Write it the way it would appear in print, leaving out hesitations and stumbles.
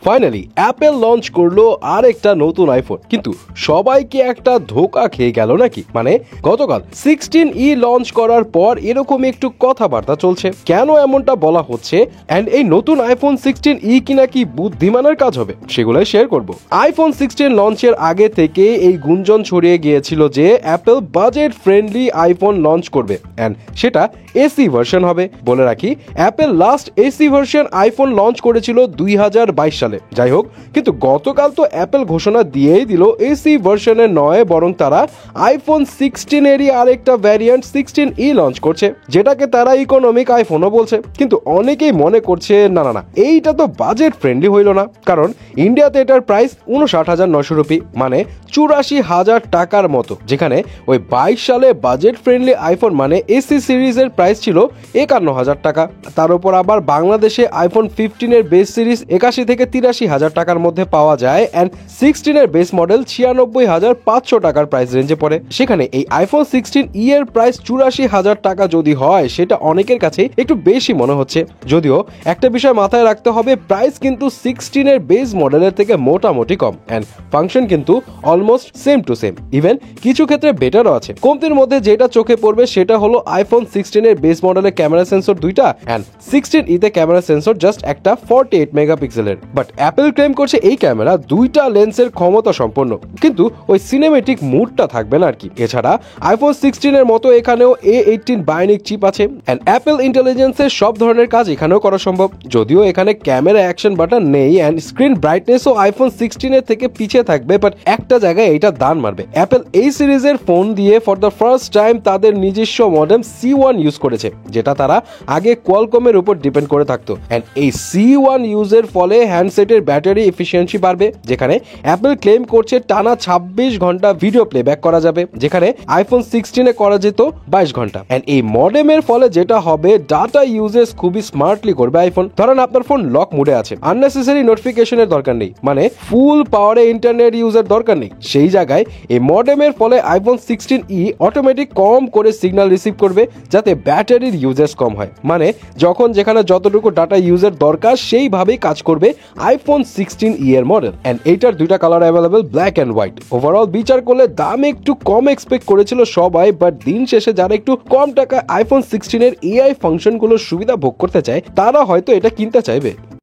Finally Apple launch করলো আর একটা নতুন আইফোন, কিন্তু সবাইকে একটা ধোকা খেয়ে গেল নাকি? মানে গতকাল 16E লঞ্চ করার পর এরকম একটু কথাবার্তা চলছে। কেন এমনটা বলা হচ্ছে এন্ড এই নতুন আইফোন 16E কি নাকি বুদ্ধিমানের কাজ হবে, সেগুলাই শেয়ার করব। আইফোন 16 লঞ্চের আগে থেকে এই গুঞ্জন ছড়িয়ে গিয়েছিল যে Apple budget friendly iPhone launch করবে এন্ড সেটা এসি ভার্সন হবে। বলে রাখি, Apple last AC version iPhone launch করেছিল 2022 সালে। যাই হোক, কিন্তু গতকাল তো অ্যাপেল ঘোষণা দিয়েই দিল এসি ভার্সনের নয়, বরং তারা আইফোন 16-এরই আরেকটা ভ্যারিয়েন্ট 16E লঞ্চ করছে, যেটাকে তারা ইকোনমিক আইফোনও বলছে। কিন্তু অনেকেই মনে করছে না না না, এইটা তো বাজেট ফ্রেন্ডলি হইল না, কারণ ইন্ডিয়াতে এটার প্রাইস 59,900 রুপি, মানে 84,000 টাকার মতো, যেখানে ওই 22 সালে বাজেট ফ্রেন্ডলি আইফোন মানে এসি সিরিজের প্রাইস ছিল 51,000 টাকা। তার উপর আবার বাংলাদেশে আইফোন 15-এর বেস সিরিজ 81 থেকে 83,000 টাকার মধ্যে পাওয়া যায় এন্ড 16-এর বেস মডেল 96,500 টাকার প্রাইস রেঞ্জে পড়ে। সেখানে এই আইফোন 16E এর প্রাইস 84,000 টাকা যদি হয়, সেটা অনেকের কাছে একটু বেশি মনে হচ্ছে। যদিও একটা বিষয় মাথায় রাখতে হবে, প্রাইস কিন্তু 16-এর বেস মডেলের থেকে মোটামুটি কম এন্ড ফাংশন কিন্তু almost same to same, even কিছু ক্ষেত্রে বেটারও আছে। কমতির মধ্যে যেটা চোখে পড়বে সেটা হলো আইফোন 16-এর বেস মডেলের ক্যামেরা সেন্সর দুইটা এন্ড 16E তে ক্যামেরা সেন্সর জাস্ট একটা 48 মেগাপিক্সেলের। বাট অ্যাপেল ক্লেম করছে এই ক্যামেরা দুইটা লেন্সের ক্ষমতা সম্পন্ন, কিন্তু ওই সিনেমেটিক মুডটা থাকবে না আর কি। এছাড়া আইফোন 16-এর মতো এখানেও A18 বায়োনিক চিপ আছে এন্ড অ্যাপেল ইন্টেলিজেন্সের সব ধরনের কাজ এখানেও করা সম্ভব। যদিও এখানে ক্যামেরা অ্যাকশন বাটন নেই এন্ড স্ক্রিন ব্রাইটনেসও আইফোন 16-এর থেকে পিছিয়ে থাকবে, বাট একটা জায়গায় এটা দান মারবে। অ্যাপেল এই সিরিজের ফোন দিয়ে ফর দ্য ফার্স্ট টাইম তাদের নিজস্ব মডেম C1 ইউজ করেছে, যেটা তারা আগে কোয়ালকমের উপর ডিপেন্ড করে থাকতো এন্ড এই C1 ইউজের ফলে হ্যান্ডসেটের ব্যাটারি এফিসিয়েন্সি বাড়বে, যেখানে অ্যাপেল ক্লেম করছে টানা 26 ঘন্টা ভিডিও প্লেব্যাক করা যাবে, যেখানে আইফোন 16-এ করা যেত 22 ঘন্টা। এন্ড এই মডেমের ফলে যেটা হবে, ডাটা ইউজেস খুবই স্মার্টলি করবে আইফোন। ধরেন আপনার ফোন লক মুডে আছে, আননেসেসারি নোটিফিকেশনের দরকার নেই, মানে ফুল পাওয়ারে ইন্টারনেট ইউজের দরকার নেই, সেই জায়গায় এই মডেমের ফলে আইফোন 16E অটোমেটিক কম করে সিগন্যাল রিসিভ করবে, যাতে ব্যাটারির ইউজেস কম হয়। মানে যখন যেখানে যতটুকু ডাটা ইউজের দরকার সেইভাবেই কাজ করবে আইফোন 16E এর মডেল। এন্ড এইটার দুইটা colour available, black and white. Overall বিচার করলে দাম একটু কম এক্সপেক্ট করেছিল সবাই, বাট দিন শেষে যারা একটু কম টাকা আইফোন 16-এর এআই ফাংশনগুলোর সুবিধা ভোগ করতে চায়, তারা হয়তো এটা কিনতে চাইবে।